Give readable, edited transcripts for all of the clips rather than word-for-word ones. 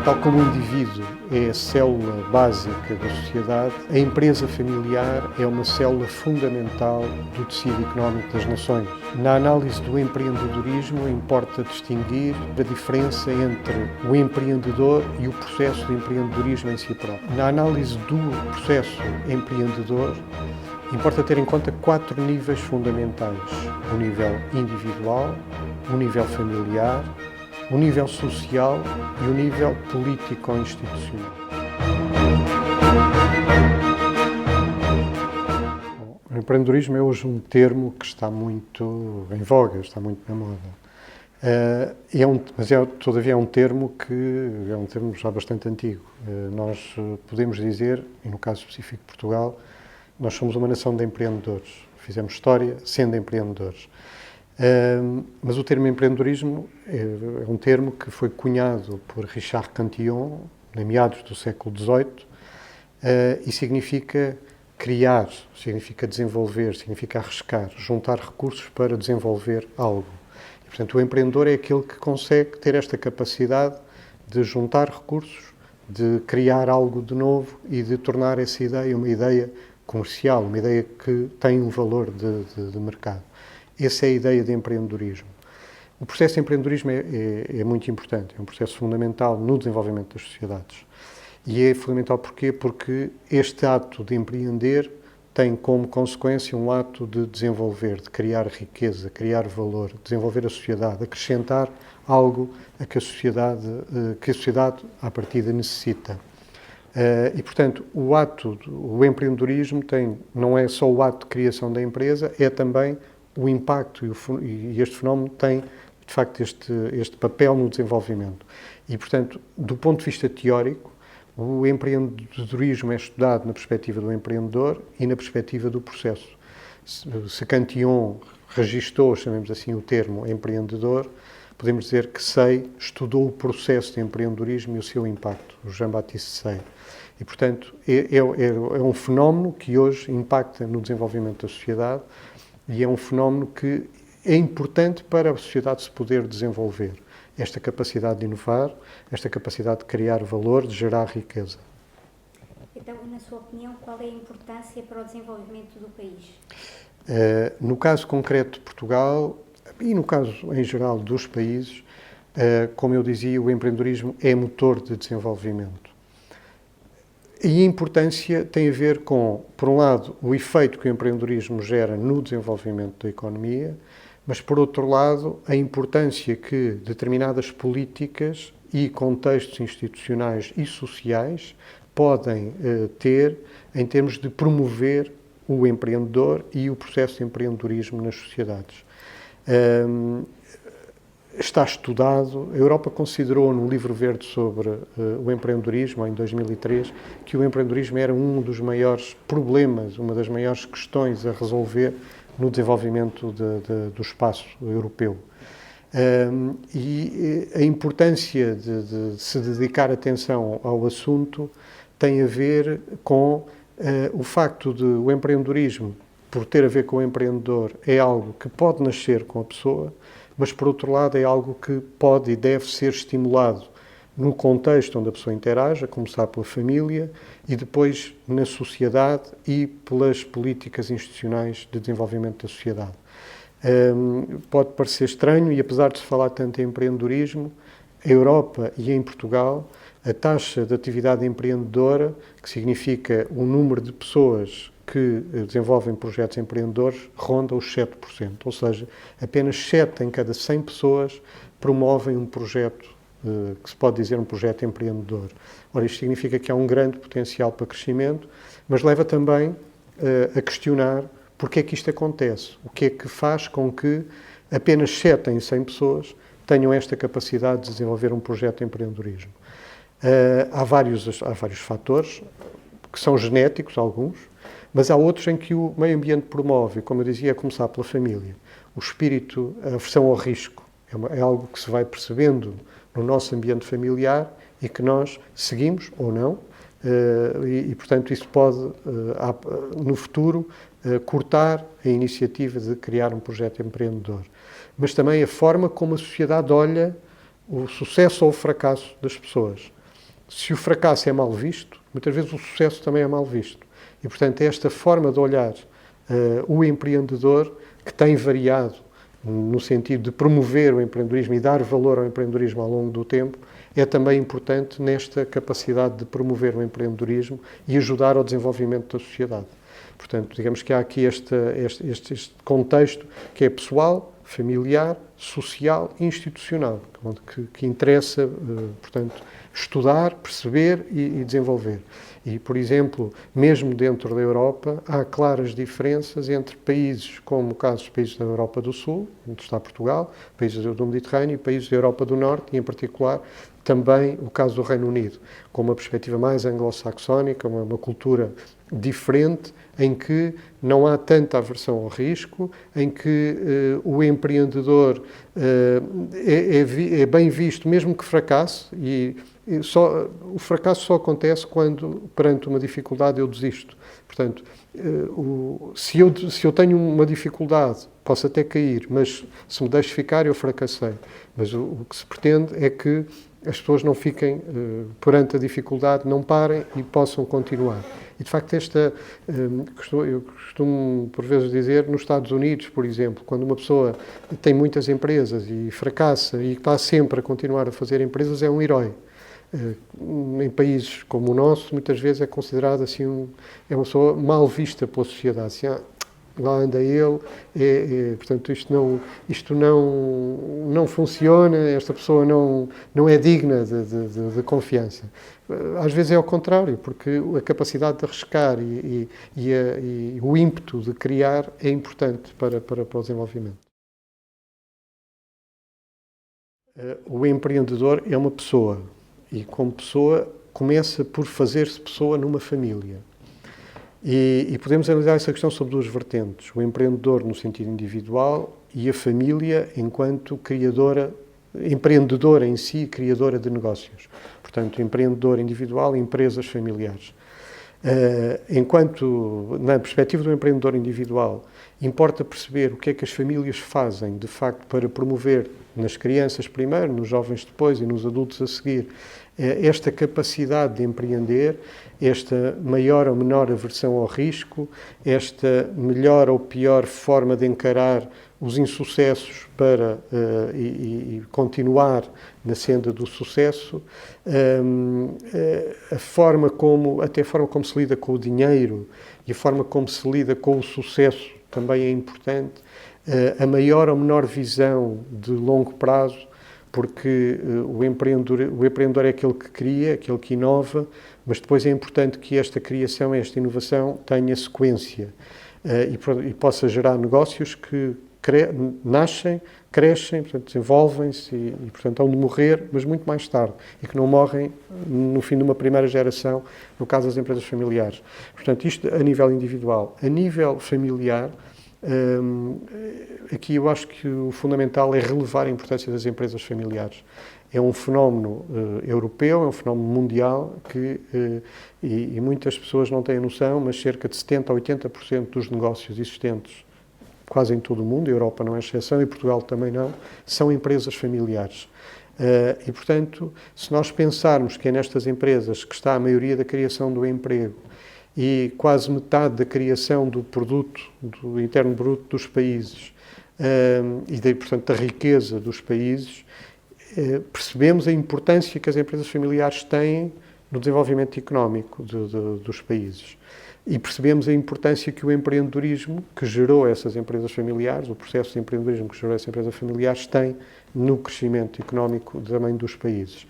Tal como o indivíduo é a célula básica da sociedade, a empresa familiar é uma célula fundamental do tecido económico das nações. Na análise do empreendedorismo, importa distinguir a diferença entre o empreendedor e o processo de empreendedorismo em si próprio. Na análise do processo empreendedor, importa ter em conta 4 níveis fundamentais: o nível individual, o nível familiar, o nível social e o nível político-institucional. O empreendedorismo é hoje um termo que está muito em voga, está muito na moda. Todavia é um termo já bastante antigo. Nós podemos dizer, e no caso específico de Portugal, nós somos uma nação de empreendedores. Fizemos história sendo empreendedores. Mas o termo empreendedorismo é um termo que foi cunhado por Richard Cantillon, em meados do século XVIII, e significa criar, significa desenvolver, significa arriscar, juntar recursos para desenvolver algo. E, portanto, o empreendedor é aquele que consegue ter esta capacidade de juntar recursos, de criar algo de novo e de tornar essa ideia uma ideia comercial, uma ideia que tem um valor de mercado. Essa é a ideia de empreendedorismo. O processo de empreendedorismo é muito importante, é um processo fundamental no desenvolvimento das sociedades. E é fundamental porquê? Porque este ato de empreender tem como consequência um ato de desenvolver, de criar riqueza, criar valor, desenvolver a sociedade, acrescentar algo a que a sociedade à partida necessita. E, portanto, o empreendedorismo não é só o ato de criação da empresa, é também o impacto e este fenómeno tem, de facto, este papel no desenvolvimento. E, portanto, do ponto de vista teórico, o empreendedorismo é estudado na perspectiva do empreendedor e na perspectiva do processo. Se Cantillon registou, chamemos assim, o termo empreendedor, podemos dizer que Say estudou o processo de empreendedorismo e o seu impacto, o Jean-Baptiste Say. E, portanto, é um fenómeno que hoje impacta no desenvolvimento da sociedade e é um fenómeno que é importante para a sociedade se poder desenvolver. Esta capacidade de inovar, esta capacidade de criar valor, de gerar riqueza. Então, na sua opinião, qual é a importância para o desenvolvimento do país? No caso concreto de Portugal, e no caso em geral dos países, como eu dizia, o empreendedorismo é motor de desenvolvimento. E a importância tem a ver com, por um lado, o efeito que o empreendedorismo gera no desenvolvimento da economia, mas, por outro lado, a importância que determinadas políticas e contextos institucionais e sociais podem ter em termos de promover o empreendedor e o processo de empreendedorismo nas sociedades. Está estudado, a Europa considerou no livro verde sobre o empreendedorismo, em 2003, que o empreendedorismo era um dos maiores problemas, uma das maiores questões a resolver no desenvolvimento do espaço europeu. E a importância de se dedicar atenção ao assunto tem a ver com o facto de o empreendedorismo, por ter a ver com o empreendedor, é algo que pode nascer com a pessoa, mas, por outro lado, é algo que pode e deve ser estimulado no contexto onde a pessoa interage, a começar pela família e depois na sociedade e pelas políticas institucionais de desenvolvimento da sociedade. Pode parecer estranho e, apesar de se falar tanto em empreendedorismo, a Europa e em Portugal, a taxa de atividade empreendedora, que significa o número de pessoas que desenvolvem projetos empreendedores, ronda os 7%, ou seja, apenas 7 em cada 100 pessoas promovem um projeto, que se pode dizer um projeto empreendedor. Ora, isto significa que há um grande potencial para crescimento, mas leva também a questionar porque é que isto acontece, o que é que faz com que apenas 7 em 100 pessoas tenham esta capacidade de desenvolver um projeto de empreendedorismo. Há vários fatores, que são genéticos, alguns, mas há outros em que o meio ambiente promove, como eu dizia, a começar pela família. O espírito, a aversão ao risco, é algo que se vai percebendo no nosso ambiente familiar e que nós seguimos ou não, portanto, isso pode, no futuro, cortar a iniciativa de criar um projeto empreendedor. Mas também a forma como a sociedade olha o sucesso ou o fracasso das pessoas. se o fracasso é mal visto, muitas vezes o sucesso também é mal visto. E, portanto, esta forma de olhar o empreendedor, que tem variado no sentido de promover o empreendedorismo e dar valor ao empreendedorismo ao longo do tempo, é também importante nesta capacidade de promover o empreendedorismo e ajudar ao desenvolvimento da sociedade. Portanto, digamos que há aqui este contexto que é pessoal, familiar, social e institucional, que interessa, portanto, estudar, perceber e desenvolver. E, por exemplo, mesmo dentro da Europa, há claras diferenças entre países, como o caso dos países da Europa do Sul, onde está Portugal, países do Mediterrâneo e países da Europa do Norte, e em particular também o caso do Reino Unido, com uma perspectiva mais anglo-saxónica, uma cultura diferente, em que não há tanta aversão ao risco, em que o empreendedor é bem visto, mesmo que fracasse, o fracasso só acontece quando, perante uma dificuldade, eu desisto. Portanto, se eu tenho uma dificuldade, posso até cair, mas se me deixo ficar, eu fracassei. Mas o que se pretende é que as pessoas não fiquem perante a dificuldade, não parem e possam continuar. E, de facto, eu costumo, por vezes, dizer, nos Estados Unidos, por exemplo, quando uma pessoa tem muitas empresas e fracassa e está sempre a continuar a fazer empresas, é um herói. Em países como o nosso, muitas vezes é considerado assim, é uma pessoa mal vista pela sociedade. Assim, lá anda ele, portanto, isto não funciona, esta pessoa não é digna de confiança. Às vezes é ao contrário, porque a capacidade de arriscar e o ímpeto de criar é importante para o desenvolvimento. O empreendedor é uma pessoa, e como pessoa começa por fazer-se pessoa numa família. E podemos analisar essa questão sob duas vertentes. O empreendedor no sentido individual e a família enquanto empreendedora em si, criadora de negócios. Portanto, empreendedor individual e empresas familiares. Na perspectiva do empreendedor individual, importa perceber o que é que as famílias fazem, de facto, para promover nas crianças primeiro, nos jovens depois e nos adultos a seguir, esta capacidade de empreender, esta maior ou menor aversão ao risco, esta melhor ou pior forma de encarar os insucessos e continuar na senda do sucesso, até a forma como se lida com o dinheiro e a forma como se lida com o sucesso também é importante, a maior ou menor visão de longo prazo, porque o empreendedor é aquele que cria, aquele que inova, mas depois é importante que esta criação, esta inovação tenha sequência e possa gerar negócios que nascem, crescem, portanto, desenvolvem-se e, portanto, hão de morrer, mas muito mais tarde, e que não morrem no fim de uma primeira geração, no caso das empresas familiares. Portanto, isto a nível individual. A nível familiar, aqui eu acho que o fundamental é relevar a importância das empresas familiares. É um fenómeno europeu, é um fenómeno mundial e muitas pessoas não têm noção, mas cerca de 70% a 80% dos negócios existentes quase em todo o mundo, a Europa não é exceção e Portugal também não, são empresas familiares. E, portanto, se nós pensarmos que é nestas empresas que está a maioria da criação do emprego e quase metade da criação do produto do interno bruto dos países e, portanto, da riqueza dos países, percebemos a importância que as empresas familiares têm no desenvolvimento económico dos países. E percebemos a importância que o empreendedorismo que gerou essas empresas familiares, o processo de empreendedorismo que gerou essas empresas familiares, tem no crescimento económico também dos países.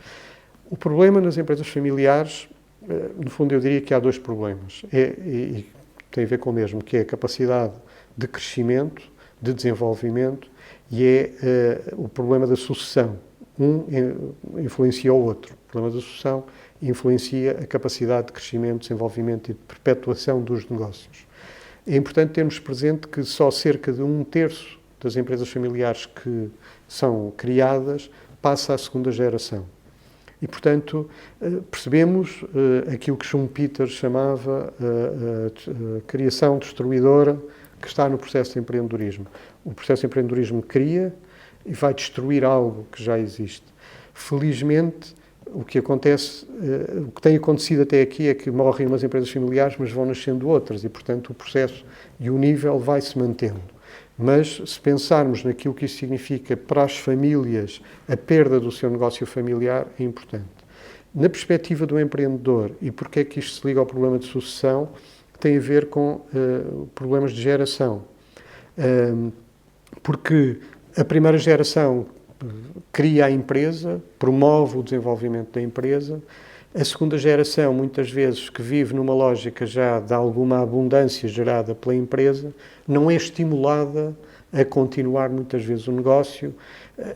O problema nas empresas familiares, no fundo eu diria que há dois problemas, e tem a ver com o mesmo, que é a capacidade de crescimento, de desenvolvimento, e o problema da sucessão. Um influencia o outro. O problema da sucessão influencia a capacidade de crescimento, desenvolvimento e de perpetuação dos negócios. É importante termos presente que só cerca de 1/3 das empresas familiares que são criadas passa à segunda geração. E, portanto, percebemos aquilo que Schumpeter chamava a criação destruidora que está no processo de empreendedorismo. O processo de empreendedorismo cria e vai destruir algo que já existe. Felizmente, o que acontece, o que tem acontecido até aqui é que morrem umas empresas familiares, mas vão nascendo outras e, portanto, o processo e o nível vai-se mantendo. Mas, se pensarmos naquilo que isso significa para as famílias, a perda do seu negócio familiar é importante. Na perspectiva do empreendedor, e porque é que isto se liga ao problema de sucessão, tem a ver com problemas de geração. Porque a primeira geração cria a empresa, promove o desenvolvimento da empresa. A segunda geração, muitas vezes, que vive numa lógica já de alguma abundância gerada pela empresa, não é estimulada a continuar muitas vezes o negócio,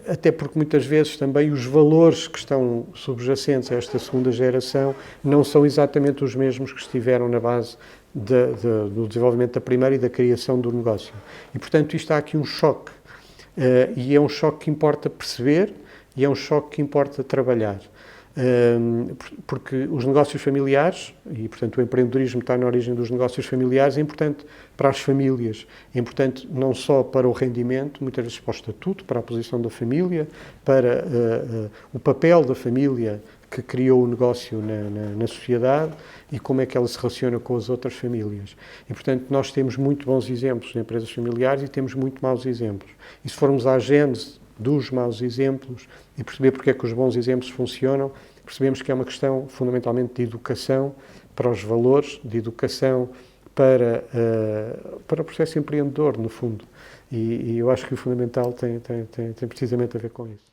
até porque muitas vezes também os valores que estão subjacentes a esta segunda geração não são exatamente os mesmos que estiveram na base do desenvolvimento da primeira e da criação do negócio. E, portanto, isto há aqui um choque. E é um choque que importa perceber e é um choque que importa trabalhar. Porque os negócios familiares, e portanto o empreendedorismo está na origem dos negócios familiares, é importante para as famílias, é importante não só para o rendimento, muitas vezes para o estatuto, para a posição da família, para o papel da família que criou o negócio na sociedade e como é que ela se relaciona com as outras famílias. E, portanto, nós temos muito bons exemplos de empresas familiares e temos muito maus exemplos. E se formos à gênese dos maus exemplos e perceber porque é que os bons exemplos funcionam, percebemos que é uma questão fundamentalmente de educação para os valores, de educação para o processo empreendedor, no fundo. E eu acho que o fundamental tem precisamente a ver com isso.